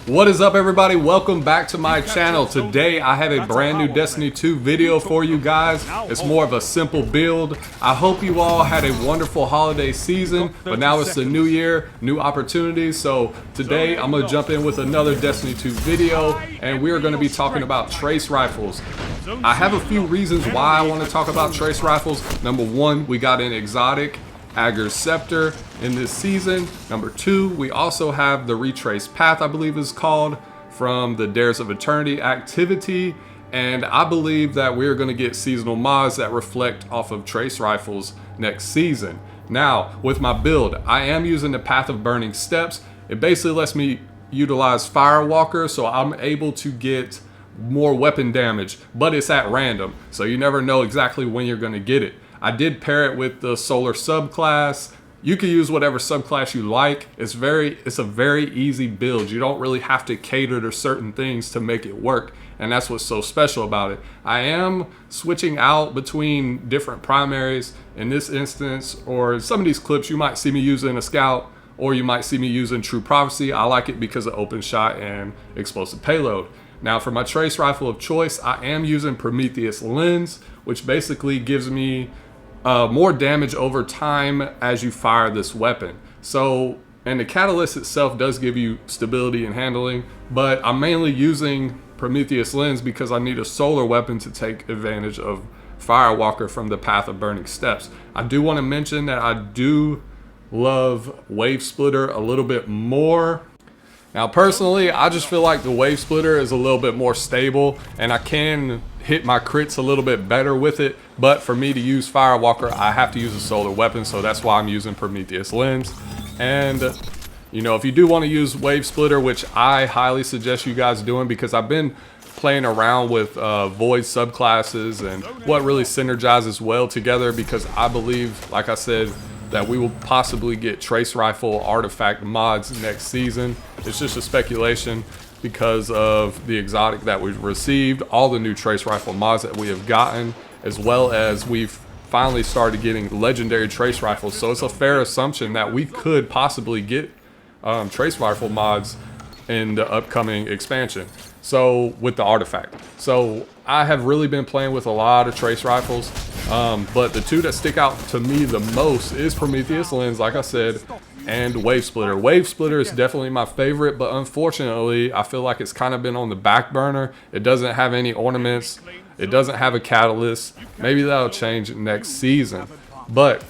What is up, everybody? Welcome back to my channel. Today I have a brand new Destiny 2 video for you guys. It's more of a simple build. I hope you all had a wonderful holiday season, but now it's the new year, new opportunities. So today I'm going to jump in with another Destiny 2 video, and we are going to be talking about trace rifles. I have a few reasons why I want to talk about trace rifles. Number one, we got an exotic Agger's Scepter in this season. Number two, we also have the Retrace Path, I believe is called, from the Dares of Eternity activity, and I believe that we're going to get seasonal mods that reflect off of trace rifles next season. Now, with my build, I am using the Path of Burning Steps. It basically lets me utilize Firewalker, so I'm able to get more weapon damage, but it's at random, so you never know exactly when you're going to get it. I did pair it with the Solar subclass. You can use whatever subclass you like. It's a very easy build. You don't really have to cater to certain things to make it work, and that's what's so special about it. I am switching out between different primaries in this instance, or in some of these clips you might see me using a Scout, or you might see me using True Prophecy. I like it because of open shot and explosive payload. Now for my trace rifle of choice, I am using Prometheus Lens, which basically gives me more damage over time as you fire this weapon. So, and the catalyst itself does give you stability and handling, but I'm mainly using Prometheus Lens because I need a solar weapon to take advantage of Firewalker from the Path of Burning Steps. I do want to mention that I do love Wavesplitter a little bit more. Now personally, I just feel like the Wavesplitter is a little bit more stable, and I can hit my crits a little bit better with it, but for me to use Firewalker, I have to use a solar weapon, so that's why I'm using Prometheus Lens. And you know, if you do want to use Wavesplitter, which I highly suggest you guys doing, because I've been playing around with Void subclasses and what really synergizes well together, because I believe, like I said, that we will possibly get trace rifle artifact mods next season. It's just a speculation because of the exotic that we've received, all the new trace rifle mods that we have gotten, as well as we've finally started getting legendary trace rifles. So it's a fair assumption that we could possibly get trace rifle mods in the upcoming expansion, so with the artifact. So I have really been playing with a lot of trace rifles, but the two that stick out to me the most is Prometheus Lens, like I said, and Wavesplitter. Wavesplitter is definitely my favorite, but unfortunately I feel like it's kind of been on the back burner. It doesn't have any ornaments, it doesn't have a catalyst. Maybe that'll change next season, but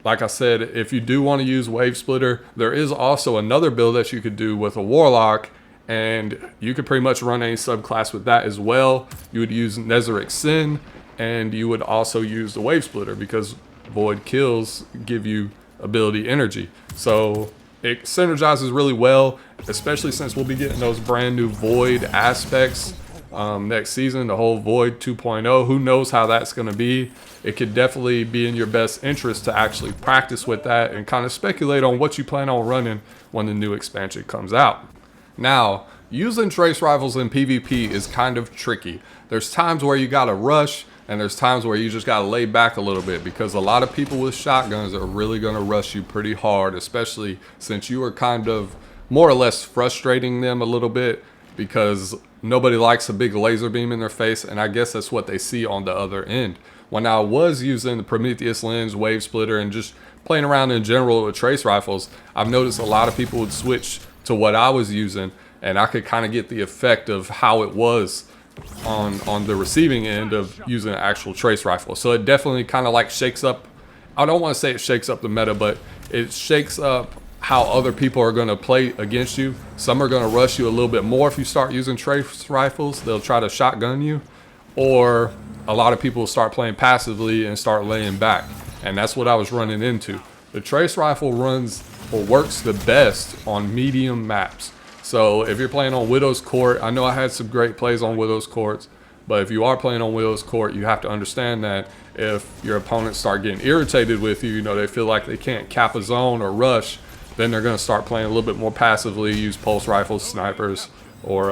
like I said, if you do want to use Wavesplitter, there is also another build that you could do with a Warlock, and you could pretty much run any subclass with that as well. You would use Nezarec Sin, and you would also use the Wavesplitter because Void kills give you ability energy. So it synergizes really well, especially since we'll be getting those brand new Void aspects next season, the whole Void 2.0. Who knows how that's going to be? It could definitely be in your best interest to actually practice with that and kind of speculate on what you plan on running when the new expansion comes out. Now, using trace rifles in PvP is kind of tricky. There's times where you gotta rush, and there's times where you just gotta lay back a little bit, because a lot of people with shotguns are really gonna rush you pretty hard, especially since you are kind of more or less frustrating them a little bit, because nobody likes a big laser beam in their face, and I guess that's what they see on the other end. When I was using the Prometheus Lens, Wavesplitter, and just playing around in general with trace rifles, I've noticed a lot of people would switch to what I was using, and I could kind of get the effect of how it was on the receiving end of using an actual trace rifle. So it definitely kind of like shakes up, I don't want to say it shakes up the meta, but it shakes up how other people are going to play against you. Some are going to rush you a little bit more if you start using trace rifles. They'll try to shotgun you, or a lot of people start playing passively and start laying back, and that's what I was running into. The trace rifle runs or works the best on medium maps. So if you're playing on Widow's Court, I know I had some great plays on Widow's Courts, but if you are playing on Widow's Court, you have to understand that if your opponents start getting irritated with you, you know, they feel like they can't cap a zone or rush, then they're going to start playing a little bit more passively, use pulse rifles, snipers, or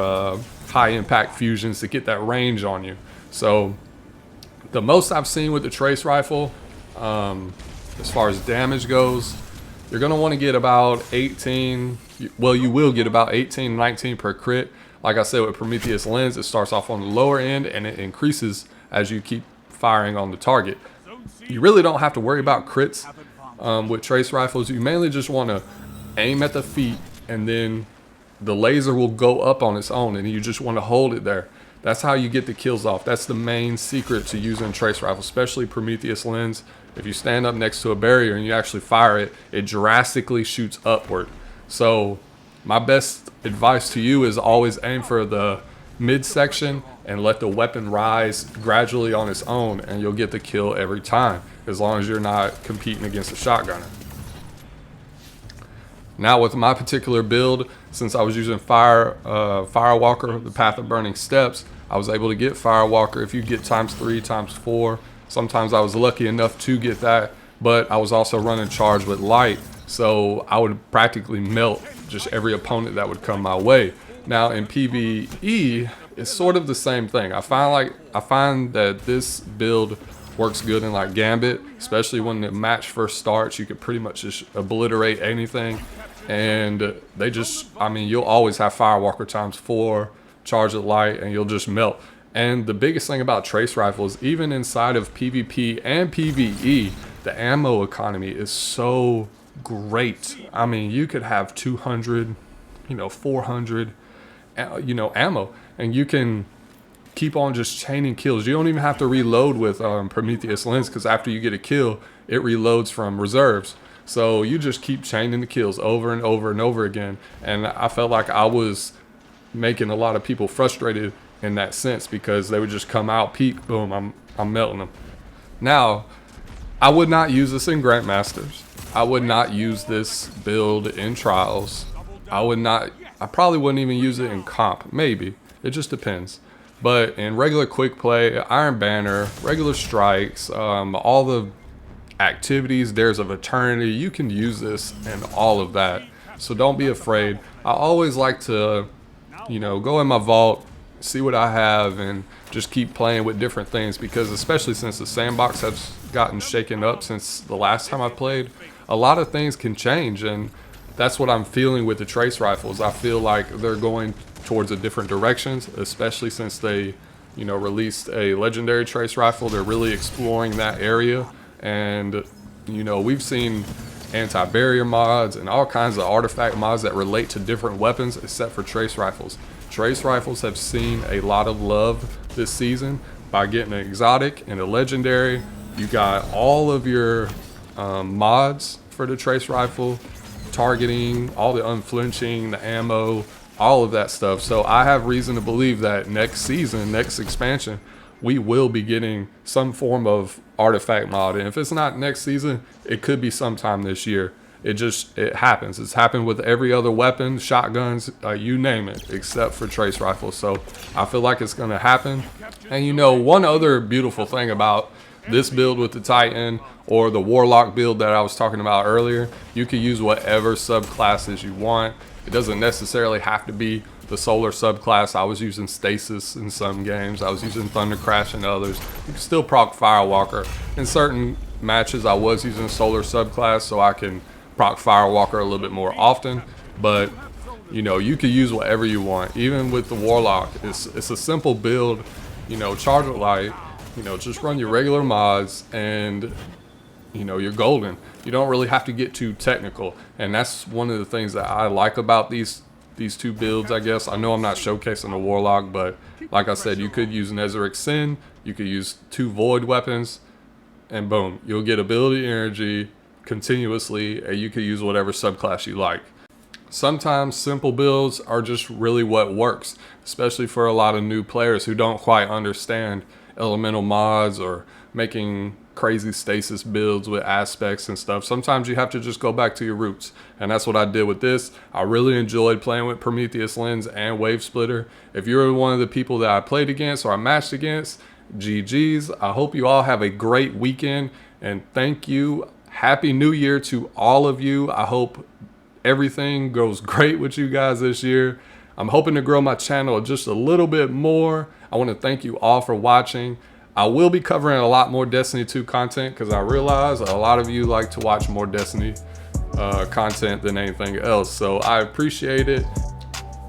high impact fusions to get that range on you. So the most I've seen with the trace rifle, as far as damage goes, you're going to want to get about 18. Well, you will get about 18, 19 per crit. Like I said, with Prometheus Lens, it starts off on the lower end and it increases as you keep firing on the target. You really don't have to worry about crits with trace rifles. You mainly just want to aim at the feet, and then the laser will go up on its own, and you just want to hold it there. That's how you get the kills off. That's the main secret to using trace rifles, especially Prometheus Lens. If you stand up next to a barrier and you actually fire it, it drastically shoots upward. So my best advice to you is always aim for the midsection and let the weapon rise gradually on its own, and you'll get the kill every time, as long as you're not competing against a shotgunner. Now with my particular build, since I was using Firewalker, the Path of Burning Steps, I was able to get Firewalker. If you get ×3, ×4, sometimes I was lucky enough to get that, but I was also running Charge with Light, so I would practically melt just every opponent that would come my way. Now in PvE, it's sort of the same thing. I find that this build works good in like Gambit, especially when the match first starts. You could pretty much just obliterate anything, and they just, I mean, you'll always have Firewalker ×4, Charge of Light, and you'll just melt. And the biggest thing about trace rifles, even inside of PvP and PvE, the ammo economy is so great. I mean, you could have 200, 400, ammo, and you can keep on just chaining kills. You don't even have to reload with Prometheus Lens, because after you get a kill, it reloads from reserves. So you just keep chaining the kills over and over and over again. And I felt like I was making a lot of people frustrated in that sense, because they would just come out, peek, boom, I'm melting them. Now, I would not use this in Grandmasters. I would not use this build in Trials. I probably wouldn't even use it in Comp, maybe. It just depends. But in regular quick play, Iron Banner, regular strikes, all the activities, Dares of Eternity, you can use this in all of that. So don't be afraid. I always like to, go in my vault, see what I have, and just keep playing with different things, because especially since the sandbox has gotten shaken up since the last time I played, a lot of things can change, and that's what I'm feeling with the trace rifles. I feel like they're going towards a different directions, especially since they, released a legendary trace rifle. They're really exploring that area, and we've seen anti-barrier mods and all kinds of artifact mods that relate to different weapons, except for trace rifles. Trace rifles have seen a lot of love this season by getting an exotic and a legendary. You got all of your mods for the trace rifle, targeting, all the unflinching, the ammo, all of that stuff. So I have reason to believe that next season, next expansion, we will be getting some form of artifact mod. And if it's not next season, it could be sometime this year. It happens. It's happened with every other weapon, shotguns, you name it, except for trace rifles. So I feel like it's going to happen. And one other beautiful thing about this build with the Titan, or the Warlock build that I was talking about earlier, you can use whatever subclasses you want. It doesn't necessarily have to be the solar subclass. I was using Stasis in some games. I was using Thunder Crash in others. You can still proc Firewalker. In certain matches, I was using solar subclass so I can proc Firewalker a little bit more often. But you can use whatever you want. Even with the Warlock, it's a simple build. Charge with Light. Just run your regular mods, and you're golden. You don't really have to get too technical, and that's one of the things that I like about these two builds, I guess. I know I'm not showcasing the Warlock, but like I said, you could use Nezarec Sin, you could use 2 Void weapons, and boom, you'll get ability energy continuously, and you could use whatever subclass you like. Sometimes simple builds are just really what works, especially for a lot of new players who don't quite understand elemental mods or making crazy stasis builds with aspects and stuff. Sometimes you have to just go back to your roots, and that's what I did with this. I really enjoyed playing with Prometheus Lens and Wavesplitter. If you're one of the people that I played against or I matched against, GG's. I hope you all have a great weekend, and thank you. Happy New Year to all of you. I hope everything goes great with you guys this year. I'm hoping to grow my channel just a little bit more. I want to thank you all for watching. I will be covering a lot more Destiny 2 content, because I realize a lot of you like to watch more Destiny content than anything else. So I appreciate it.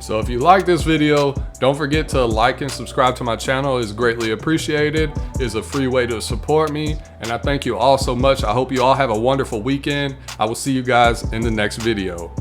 So if you like this video, don't forget to like and subscribe to my channel. It's greatly appreciated. It's a free way to support me. And I thank you all so much. I hope you all have a wonderful weekend. I will see you guys in the next video.